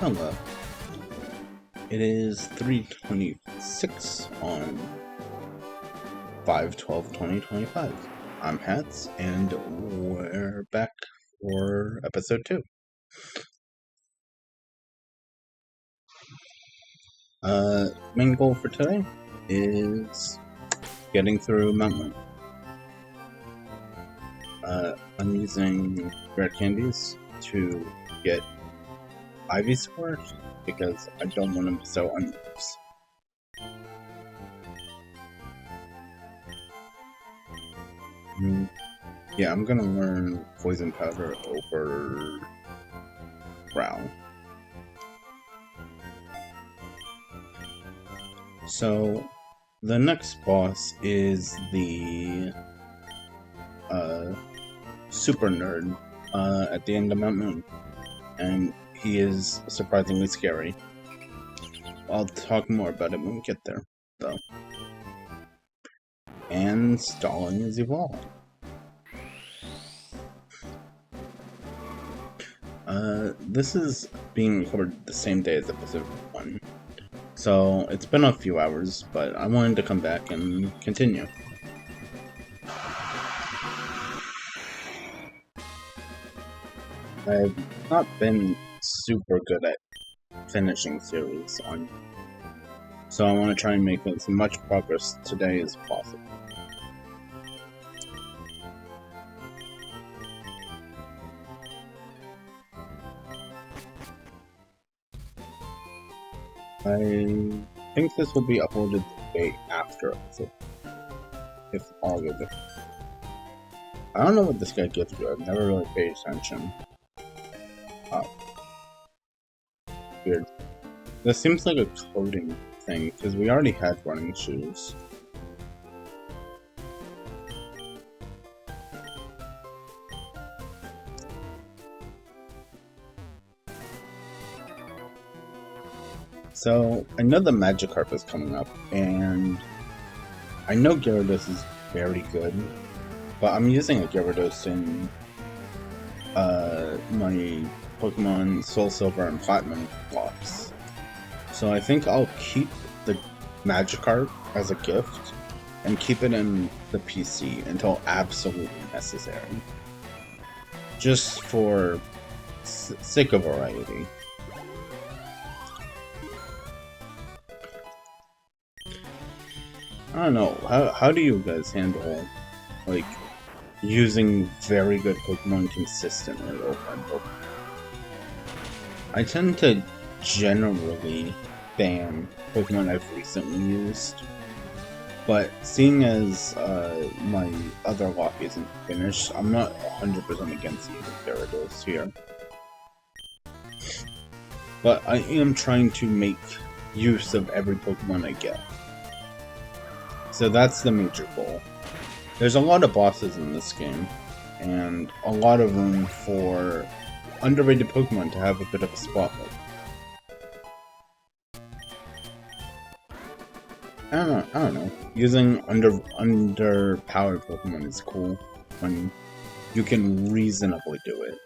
Hello. It is 3:26 on 5/12/2025. I'm Hats, and we're back for episode 2. Main goal for today is getting through Mountain. I'm using red candies to get Ivy Sword because I don't want to miss out on moves. Yeah, I'm gonna learn Poison Powder over Growl. So, the next boss is the Super Nerd at the end of Mount Moon, and he is surprisingly scary. I'll talk more about it when we get there, though. And Stalin is evolved. This is being recorded the same day as episode 1. So, it's been a few hours, but I wanted to come back and continue. I've not been super good at finishing series on, so I want to try and make as much progress today as possible. I think this will be uploaded the day after episode, if all of it. I don't know what this guy gives you. I've never really paid attention. Weird. This seems like a coding thing, because we already had running shoes. So, I know the Magikarp is coming up, and I know Gyarados is very good, but I'm using a Gyarados in my Pokemon Soul Silver and Platinum blocks. So I think I'll keep the Magikarp as a gift, and keep it in the PC until absolutely necessary. Just for sake of variety. I don't know, how do you guys handle, like, using very good Pokemon consistently over and over? I tend to generally ban Pokemon I've recently used, but seeing as my other lock isn't finished, I'm not 100% against using Gyarados here. But I am trying to make use of every Pokemon I get. So that's the major goal. There's a lot of bosses in this game, and a lot of room for underrated Pokemon to have a bit of a spotlight. I don't know. Using underpowered Pokemon is cool when you can reasonably do it,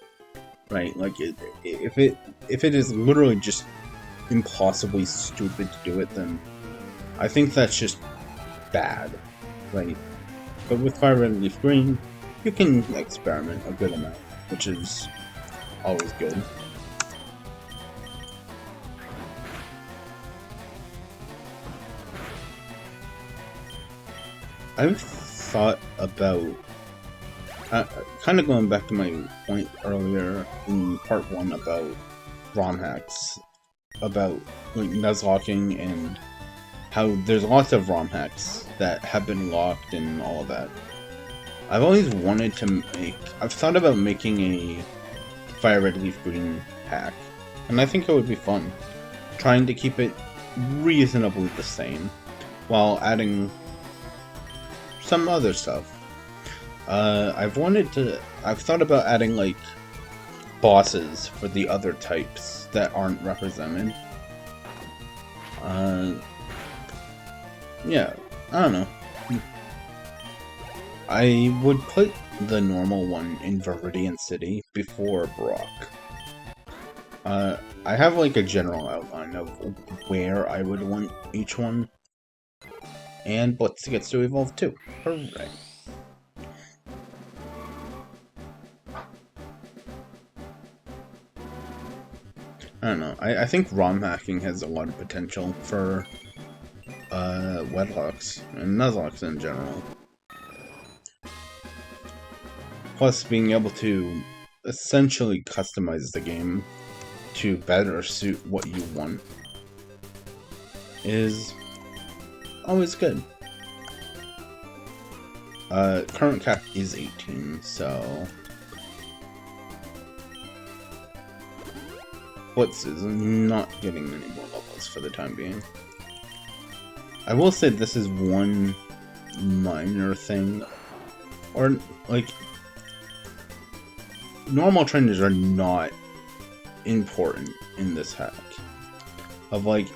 right? Like if it is literally just impossibly stupid to do it, then I think that's just bad, right? But with Fire Red and Leaf Green, you can experiment a good amount, which is always good. I've thought about, kind of going back to my point earlier in part 1 about ROM hacks, about like Nuzlocking and how there's lots of ROM hacks that have been locked and all of that. I've always wanted to I've thought about making a Fire Red Leaf Green hack, and I think it would be fun. Trying to keep it reasonably the same, while adding some other stuff. I've thought about adding, like, bosses for the other types that aren't represented. Yeah, I don't know. I would put the normal one in Viridian City before Brock. I have like a general outline of where I would want each one, and Blitz gets to evolve too. Hooray! I don't know. I think ROM hacking has a lot of potential for Wedlocks and Nuzlocke in general. Plus, being able to essentially customize the game to better suit what you want is always good. Current cap is 18, so Blitz is not getting any more levels for the time being. I will say this is one minor thing, or like, normal trainers are not important in this hack. Of like,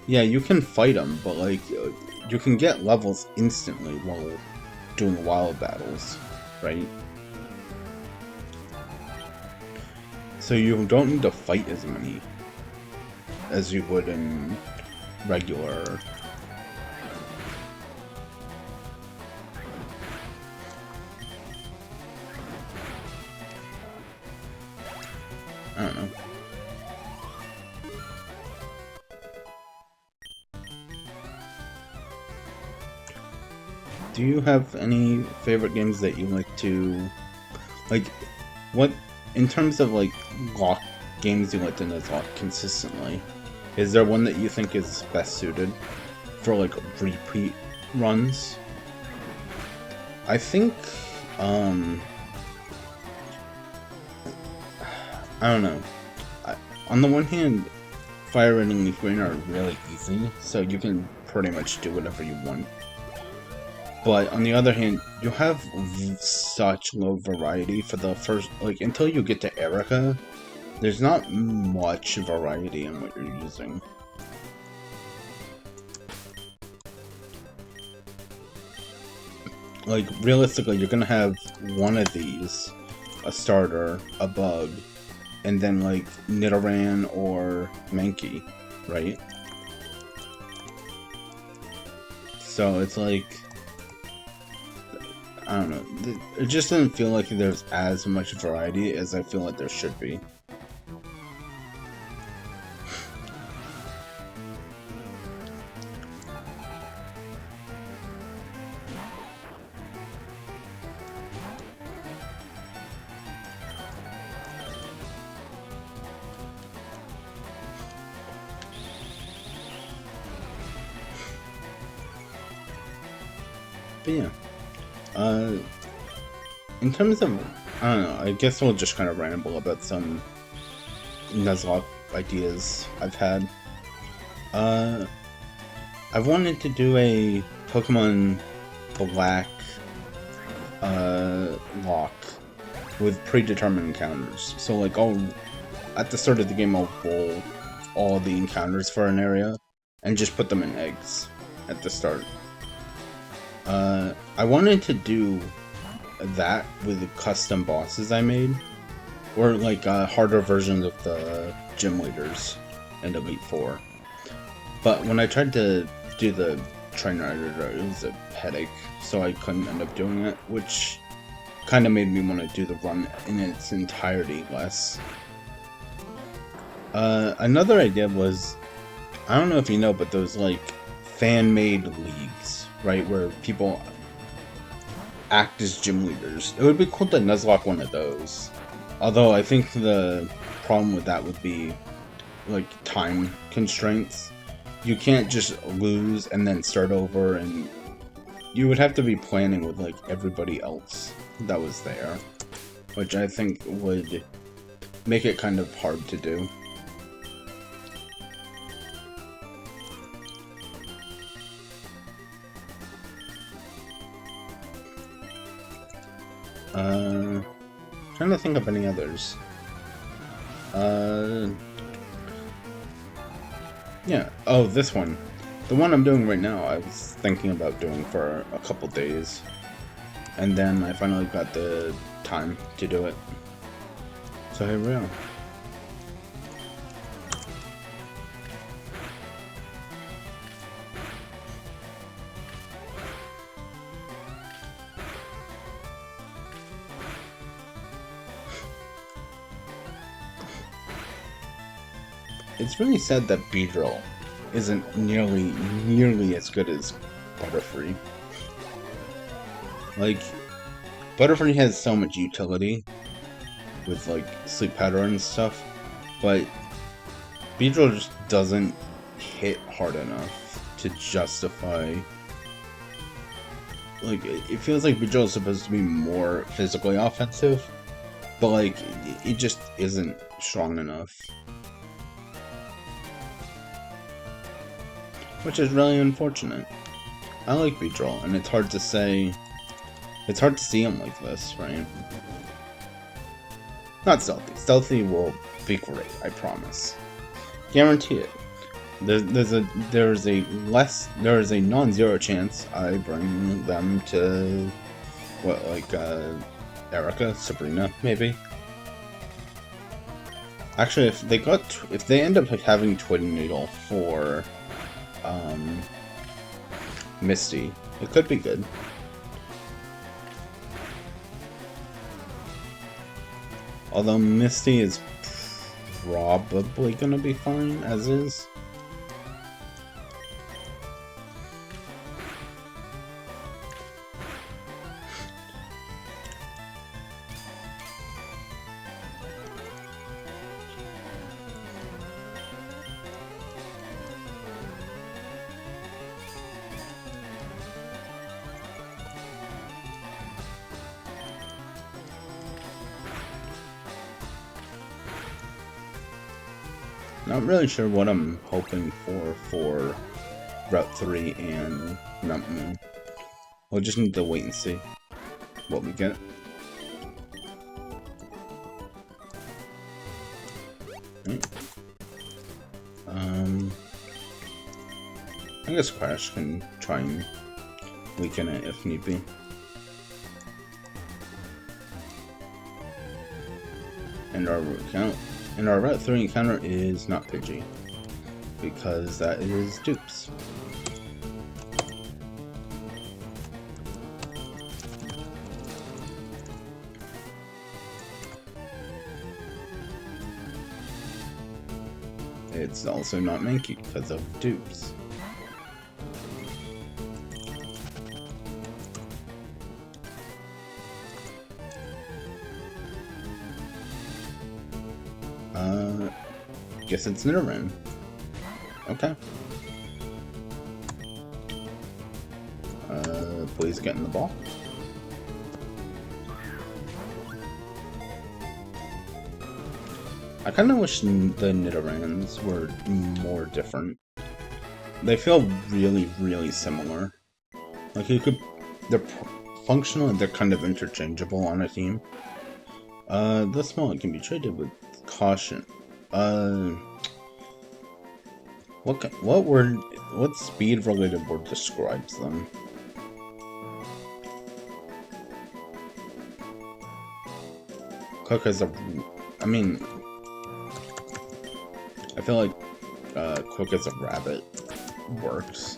yeah, you can fight them, but like, you can get levels instantly while doing wild battles, right? So you don't need to fight as many as you would in regular. I don't know. Do you have any favorite games that you like to, like, what, in terms of like lock games you like to Nuzlocke consistently, is there one that you think is best suited for like repeat runs? I think, I don't know. On the one hand, Fire Red and Leaf Green are really easy, so you can pretty much do whatever you want. But on the other hand, you have such low variety for the first, like, until you get to Erica, there's not much variety in what you're using. Like, realistically, you're gonna have one of these, a starter, a bug, and then, like, Nidoran or Mankey, right? So it's like, I don't know, it just doesn't feel like there's as much variety as I feel like there should be. But yeah. In terms of, I don't know, I guess we'll just kind of ramble about some Nuzlocke ideas I've had. I've wanted to do a Pokemon Black lock with predetermined encounters. So like, at the start of the game, I'll roll all the encounters for an area and just put them in eggs at the start. I wanted to do that with the custom bosses I made, or like harder versions of the gym leaders in Elite Four. But when I tried to do the trainer editor, it was a headache, so I couldn't end up doing it, which kind of made me want to do the run in its entirety less. Another idea was, I don't know if you know, but those like fan-made leagues, right, where people act as gym leaders. It would be cool to Nuzlocke one of those. Although I think the problem with that would be like time constraints. You can't just lose and then start over, and you would have to be planning with like everybody else that was there, which I think would make it kind of hard to do. Trying to think of any others. Yeah. Oh, this one. The one I'm doing right now, I was thinking about doing for a couple days. And then I finally got the time to do it. So here we are. it's really sad that Beedrill isn't nearly as good as Butterfree. Like, Butterfree has so much utility with like sleep pattern and stuff, but Beedrill just doesn't hit hard enough to justify. Like, it feels like Beedrill is supposed to be more physically offensive, but like it just isn't strong enough, which is really unfortunate. I like Beedrill, and it's hard to say. It's hard to see him like this, right? Not Stealthy. Stealthy will be great, I promise. Guarantee it. There's a non-zero chance I bring them to what, like Erica, Sabrina, maybe. Actually, if they end up having Twin Needle for Misty, it could be good. Although Misty is probably gonna be fine as is. Not really sure what I'm hoping for Route 3 and Mount Moon. We'll just need to wait and see what we get. Right. I guess Crash can try and weaken it if need be. And our Route 3 encounter is not Pidgey, because that is Dupes. It's also not Mankey because of Dupes. Guess it's Nidoran. Okay. Please get in the ball. I kind of wish the Nidorans were more different. They feel really similar. Like they're functional and they're kind of interchangeable on a team. This one can be traded with caution. What speed related word describes them? Cook is I feel like Quick as a rabbit works.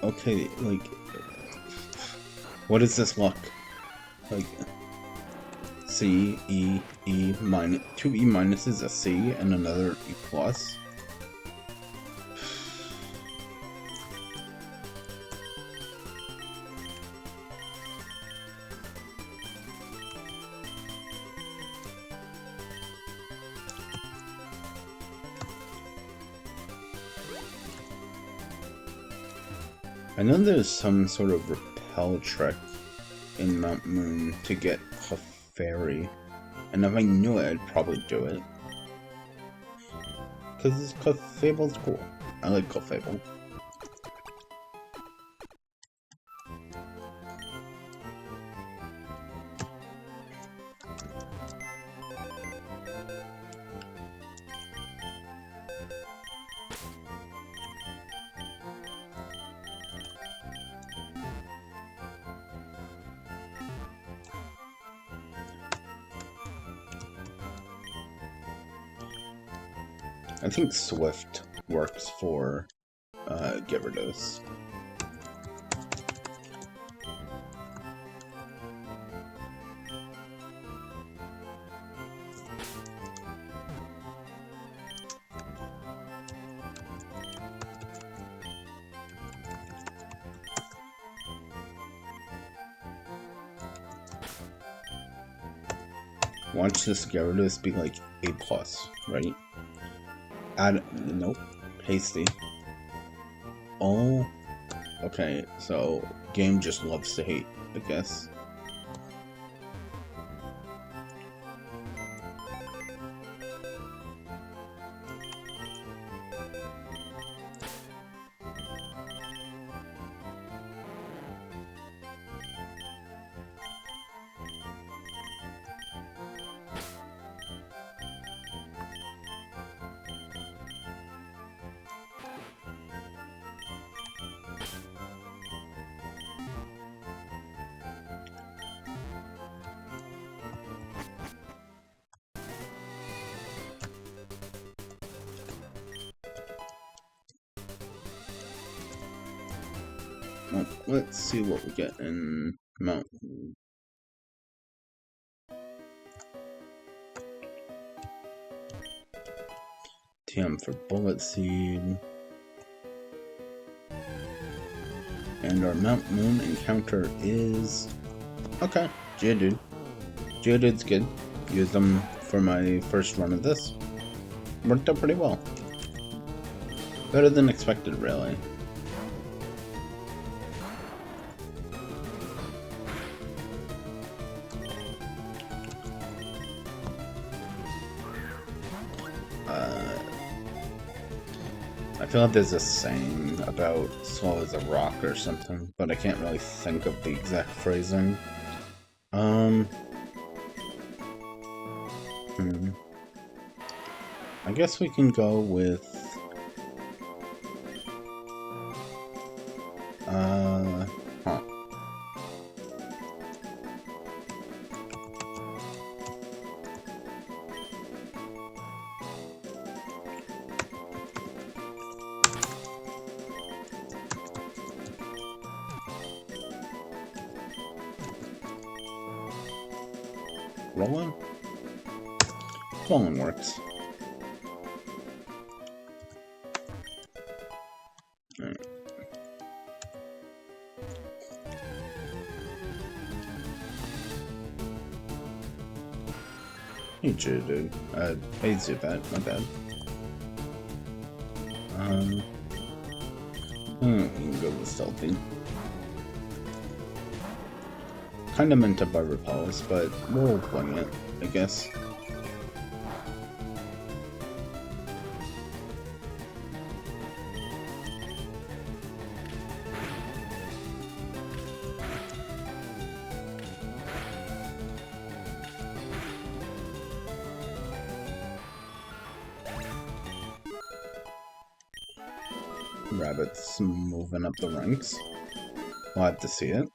Okay, like, what is this luck? Like, C, E, E minus, 2 E minuses, a C, and another E plus? I know there's some sort of repel trick in Mount Moon to get Clefairy, and if I knew it, I'd probably do it. Because Clefable's cool. I like Clefable. I think Swift works for Gyarados. Watch this Gyarados be like A+, right? Nope. Hasty. Oh. Okay, so game just loves to hate, I guess. Well, let's see what we get in Mountain. TM for Bullet Seed. And our Mount Moon encounter is... Okay, Geodude. Geodude's good. Used them for my first run of this. Worked out pretty well. Better than expected, really. I feel like there's a saying about slow as a rock or something, but I can't really think of the exact phrasing. I guess we can go with... Rolling? Rolling works. Alright. Hey, Geodude. Hey, Zubat, my bad. We can go with Stealthy. Kinda meant to buy Repulse, but we'll wing it, I guess. Rabbit's moving up the ranks. We'll have to see it.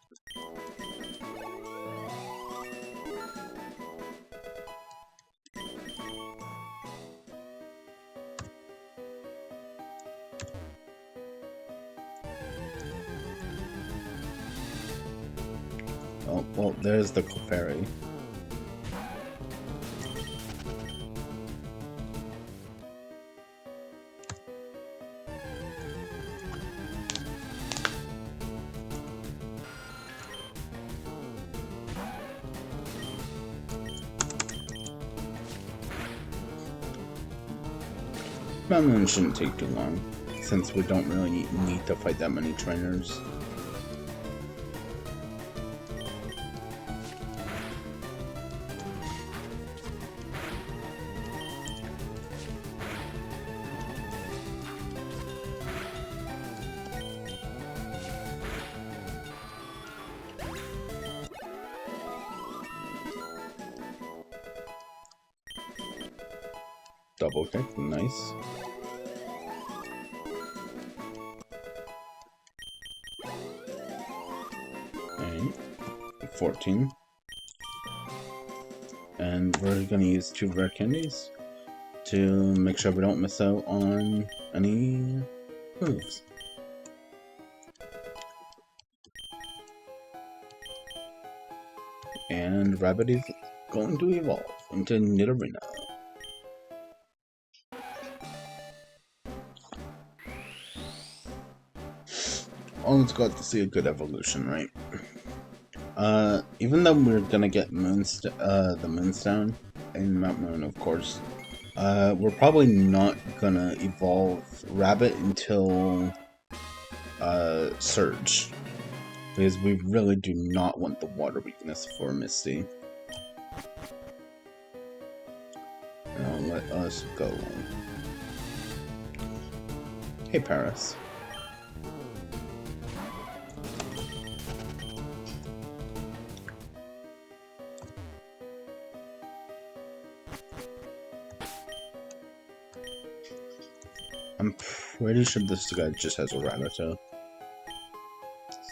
Oh, well, there's the Clefairy. Mountain shouldn't take too long, since we don't really need to fight that many trainers. Double kick, nice. And 14. And we're gonna use 2 rare candies to make sure we don't miss out on any moves. And Rabbit is going to evolve into Nidorina. Always got to see a good evolution, right? Even though we're gonna get the Moonstone in Mount Moon, of course, we're probably not gonna evolve Rabbit until Surge, because we really do not want the water weakness for Misty. Now let us go. Hey, Paris. I'm pretty sure this guy just has a Rattata.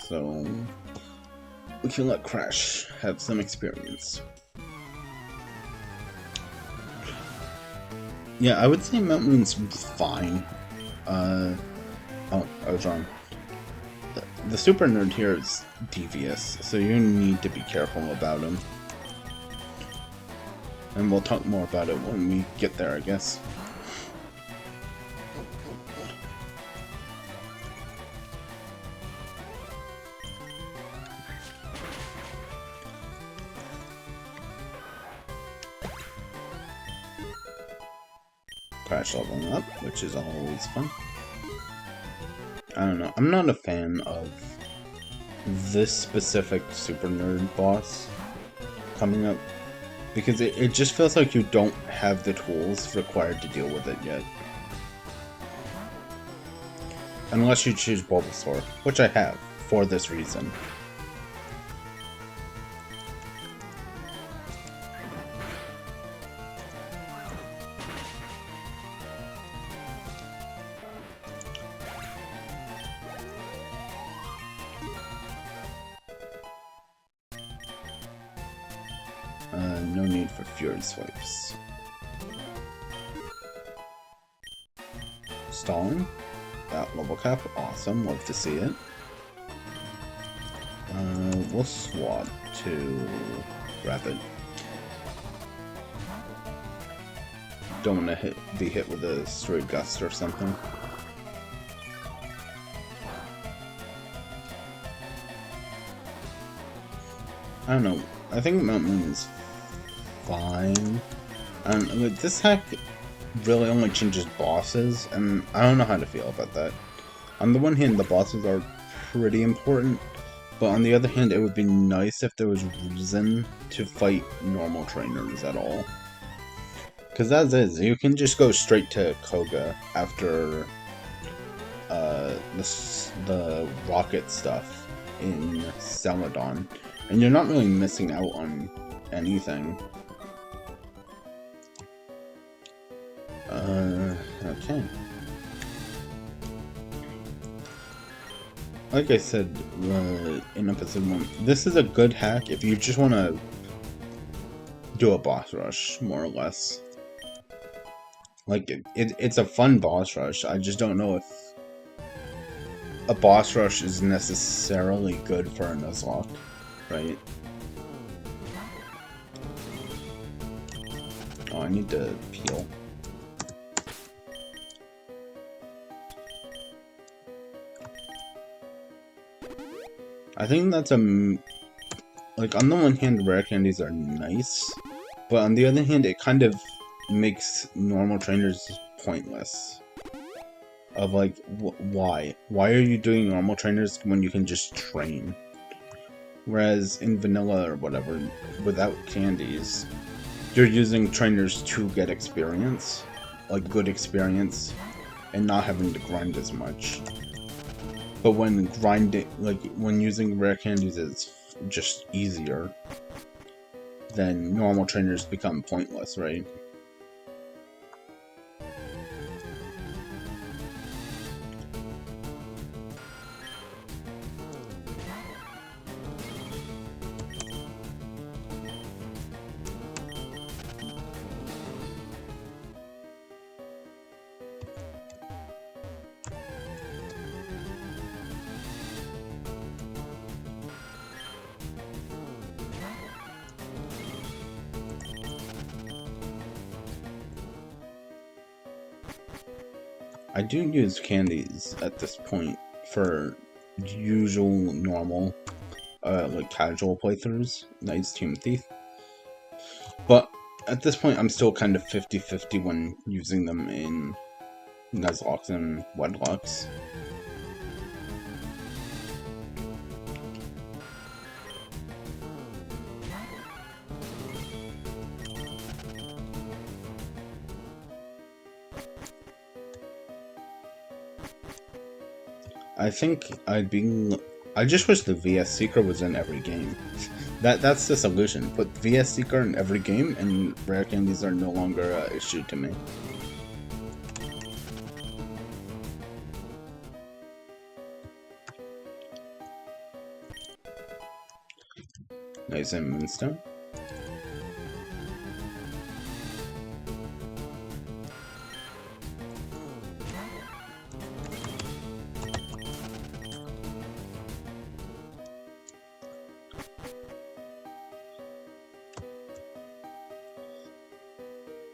So we can let Crash have some experience. Yeah, I would say Mount Moon's fine. Oh, I was wrong. The super nerd here is devious, so you need to be careful about him. And we'll talk more about it when we get there, I guess. Crash leveling up, which is always fun. I don't know, I'm not a fan of this specific super nerd boss coming up, because it just feels like you don't have the tools required to deal with it yet. Unless you choose Bulbasaur, which I have, for this reason. No need for Fury Swipes. Stalling. That level cap. Awesome. Love to see it. We'll swap to Rapid. Don't want to be hit with a Stray Gust or something. I don't know. I think Mount Moon is fine. This hack really only changes bosses, and I don't know how to feel about that. On the one hand, the bosses are pretty important, but on the other hand, it would be nice if there was reason to fight normal trainers at all. Because as is, you can just go straight to Koga after the rocket stuff in Celadon, and you're not really missing out on anything. Okay. Like I said in episode 1, this is a good hack if you just want to do a boss rush, more or less. Like, it's a fun boss rush, I just don't know if a boss rush is necessarily good for a Nuzlocke, right? Oh, I need to peel. I think that's like, on the one hand, rare candies are nice, but on the other hand, it kind of makes normal trainers pointless. Of like, why? Why are you doing normal trainers when you can just train? Whereas in vanilla or whatever, without candies, you're using trainers to get experience, like good experience, and not having to grind as much. But when grinding, like when using rare candies is just easier, then normal trainers become pointless, right? I do use candies at this point for usual, normal, like casual playthroughs. I use Team Thief. But at this point, I'm still kind of 50-50 when using them in Nuzlocke and Wedlocks. I think I just wish the VS Seeker was in every game. That's the solution. Put VS Seeker in every game, and rare candies are no longer an issue to me. Nice and Moonstone.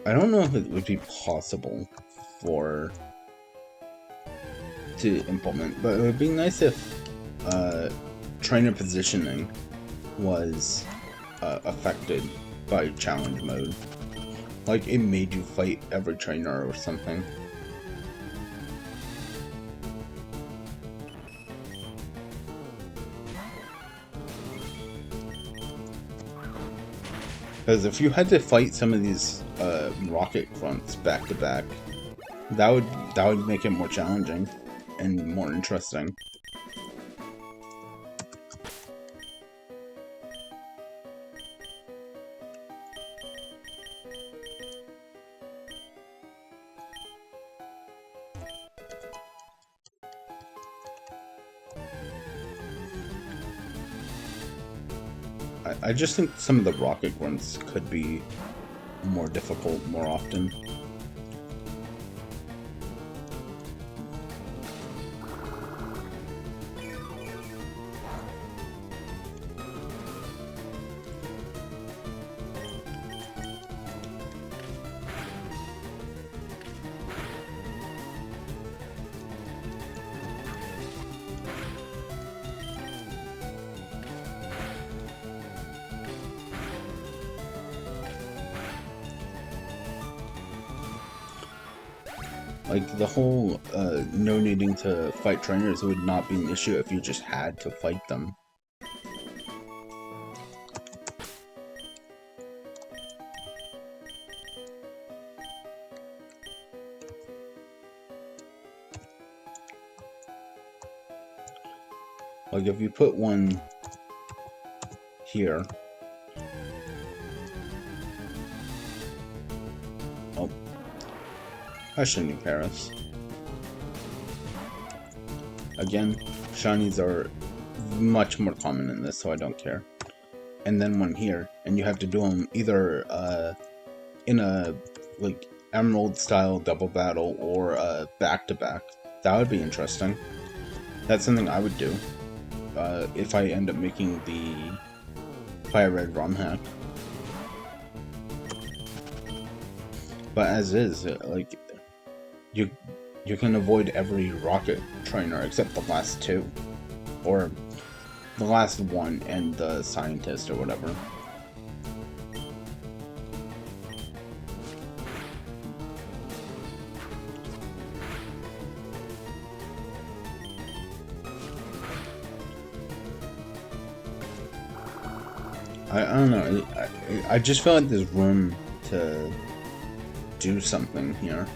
I don't know if it would be possible to implement, but it would be nice if trainer positioning was affected by challenge mode. Like it made you fight every trainer or something. Because if you had to fight some of these rocket grunts back to back, that would make it more challenging and more interesting. I just think some of the rocket grunts could be more difficult more often. Like, the whole no needing to fight trainers would not be an issue if you just had to fight them. Like, if you put one here... Oh. I shouldn't do Paris. Again, shinies are much more common in this, so I don't care. And then one here, and you have to do them either in a like Emerald style double battle or back to back. That would be interesting. That's something I would do if I end up making the Fire Red ROM hack. But as is, like you can avoid every rocket trainer except the last two, or the last one and the scientist or whatever. I don't know. I just feel like there's room to do something here.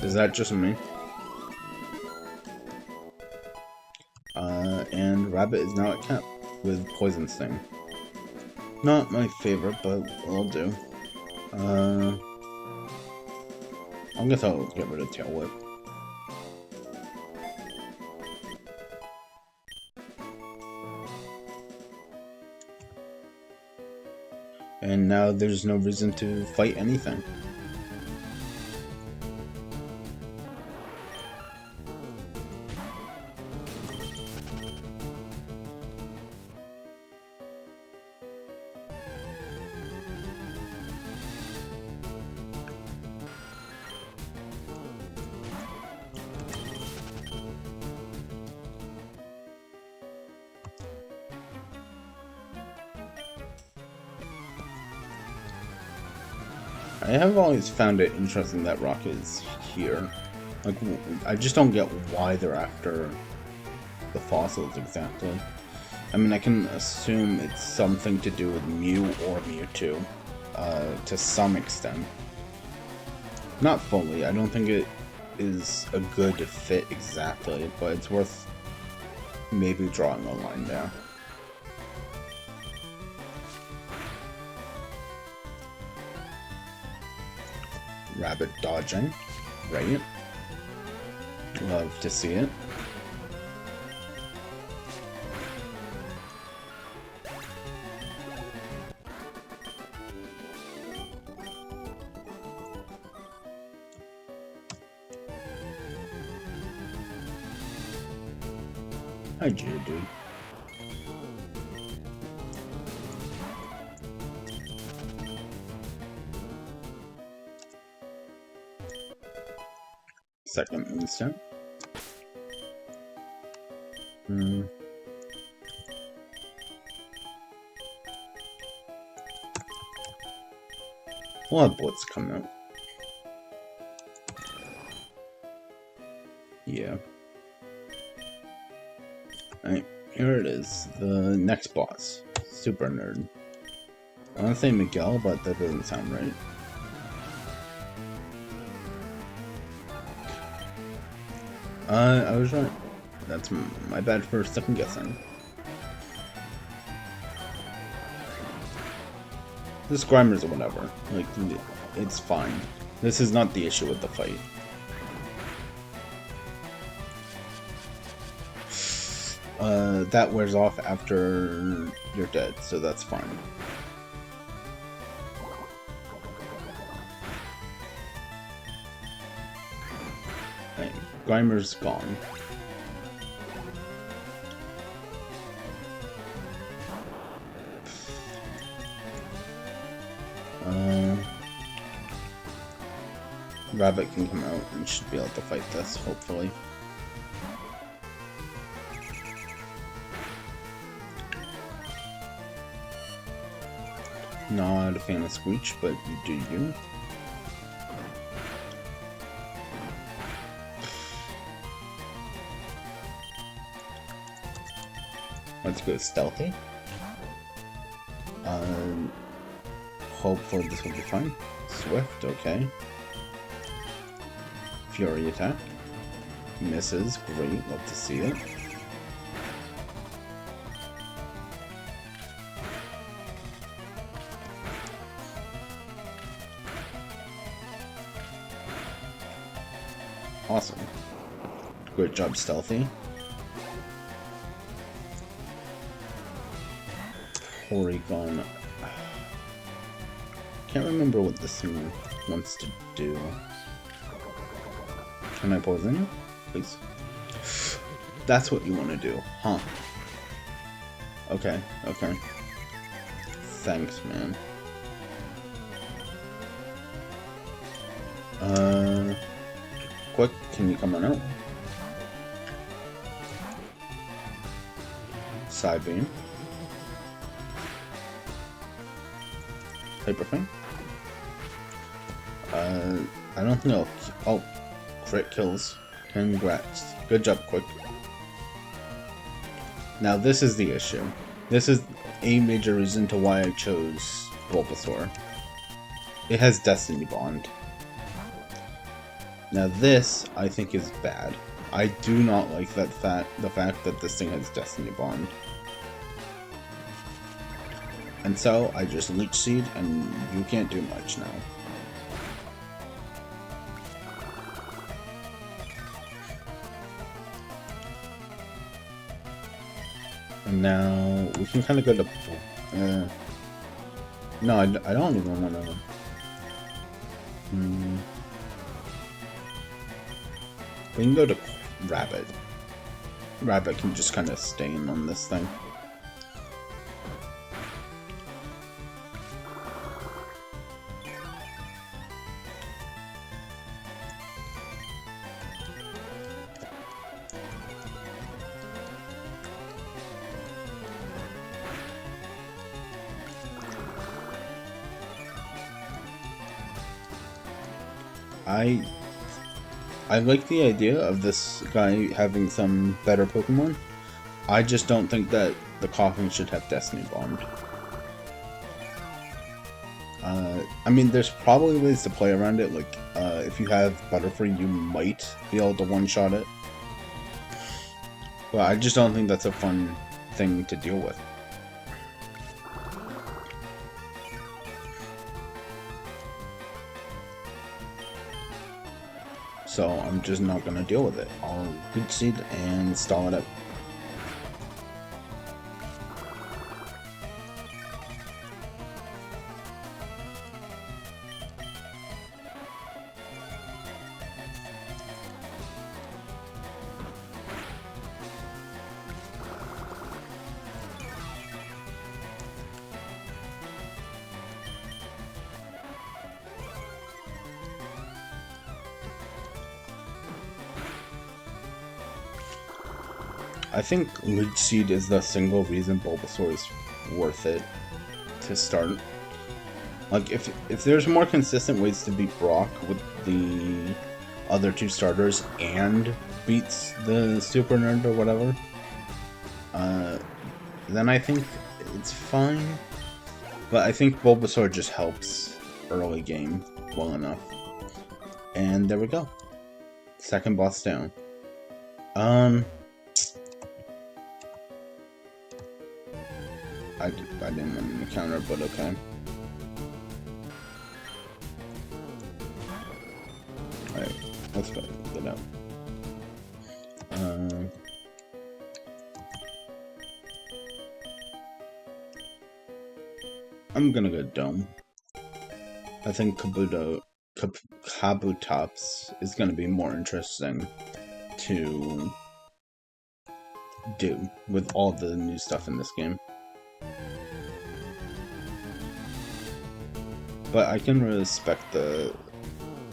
Is that just me? And Rabbit is now at camp with Poison Sting. Not my favorite, but will do. I guess I'll get rid of Tail Whip. And now there's no reason to fight anything. I have always found it interesting that Rock is here. Like, I just don't get why they're after the fossils exactly. I mean, I can assume it's something to do with Mew or Mewtwo, to some extent. Not fully, I don't think it is a good fit exactly, but it's worth maybe drawing a line there. Rabbit dodging, right? Love to see it. Hi, dude. Second instant. We'll have Blitz come out. Yeah. Alright, here it is. The next boss. Super Nerd. I want to say Miguel, but that doesn't sound right. I was right. That's my bad for second guessing. This Grimer's or whatever. Like, it's fine. This is not the issue with the fight. That wears off after you're dead, so that's fine. Right, Grimer's gone. Rabbit can come out and should be able to fight this, hopefully. Not a fan of Screech, but you do you. Let's go stealthy. Hopefully this will be fine. Swift, okay. Fury attack. Misses, great, love to see it. Awesome. Great job, Stealthy. Porygon. Can't remember what this thing wants to do. Can I poison you? Please. That's what you want to do, huh? Okay, okay. Thanks, man. Quick, can you come on out? Side beam. Hyper Fang. I don't think I'll... Oh, crit kills. Congrats. Good job, Quick. Now this is the issue. This is a major reason to why I chose Bulbasaur. It has Destiny Bond. Now this, I think, is bad. I do not like the fact that this thing has Destiny Bond. And so, I just Leech Seed, and you can't do much now. And now, we can kind of go to... no, I don't even want to... We can go to Rabbit. Rabbit can just kind of stay in on this thing. I like the idea of this guy having some better Pokemon. I just don't think that the Koffing should have Destiny Bombed. I mean, there's probably ways to play around it, like, if you have Butterfree, you might be able to one-shot it. But I just don't think that's a fun thing to deal with. So I'm just not gonna deal with it. I'll Good Seed and stall it out. I think Leech Seed is the single reason Bulbasaur is worth it to start. Like, if there's more consistent ways to beat Brock with the other two starters and beats the Super Nerd or whatever, then I think it's fine. But I think Bulbasaur just helps early game well enough. And there we go. Second boss down. I didn't want an encounter, but okay. Alright, let's go. Get out. I'm gonna go Dome. I think Kabutops is gonna be more interesting to do with all the new stuff in this game. But I can respect the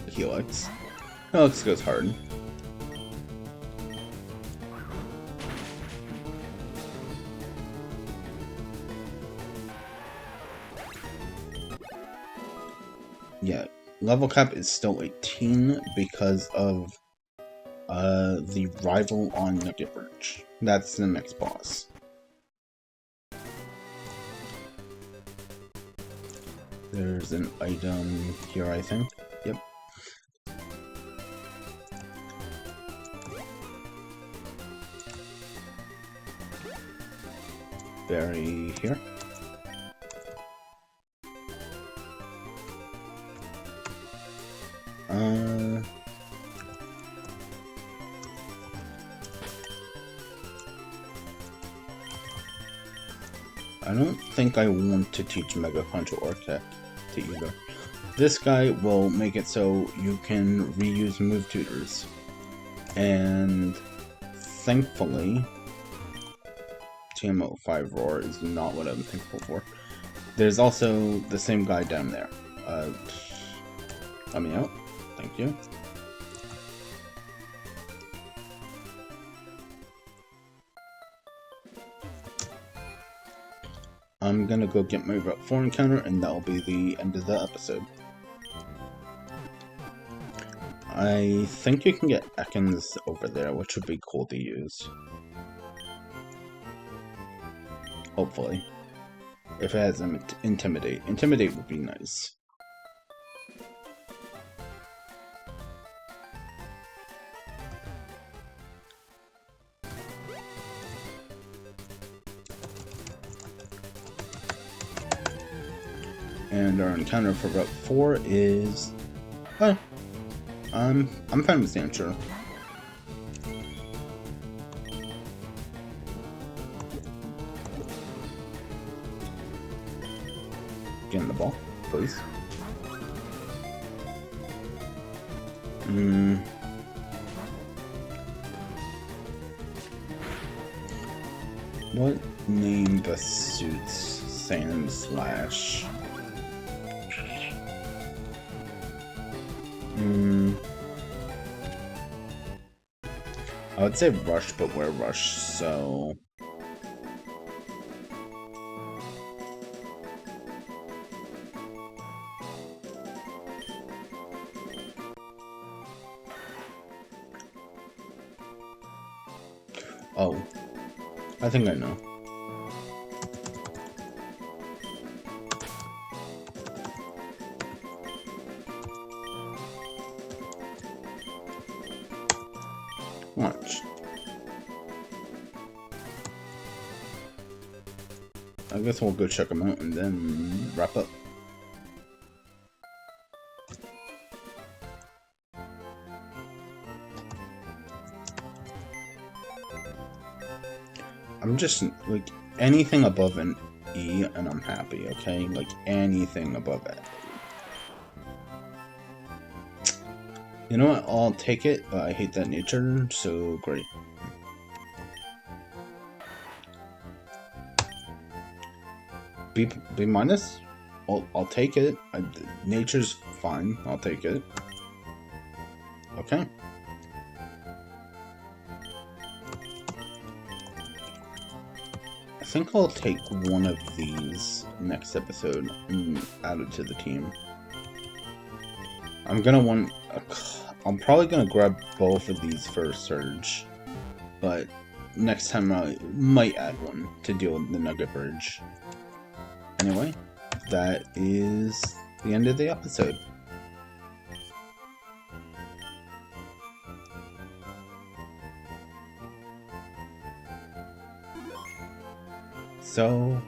Helix. Helix goes hard. Yeah, level cap is still 18 because of the rival on Nugget Bridge. That's the next boss. There's an item here, I think. Yep. Berry here. I don't think I want to teach Mega Punch or Tech to either. This guy will make it so you can reuse move tutors. And thankfully, TMO5 Roar is not what I'm thankful for. There's also the same guy down there. Let me out. Thank you. I'm gonna go get my Route 4 encounter, and that'll be the end of the episode. I think you can get Ekans over there, which would be cool to use. Hopefully. If it has Intimidate. Intimidate would be nice. And our encounter for Route 4 is... Oh, I'm fine with staying sure. Get in the ball, please. What name best suits Sand Slash? I would say Rush, but we're Rush, so... Oh, I think I know. Watch. I guess we'll go check them out and then wrap up. I'm just, like, anything above an E and I'm happy, okay? Like, anything above it. You know what? I'll take it, but I hate that nature, so great. B minus? I'll take it. Nature's fine. I'll take it. Okay. I think I'll take one of these next episode and add it to the team. I'm probably gonna grab both of these for Surge, but next time I might add one to deal with the Nugget Bridge. Anyway, that is the end of the episode. So,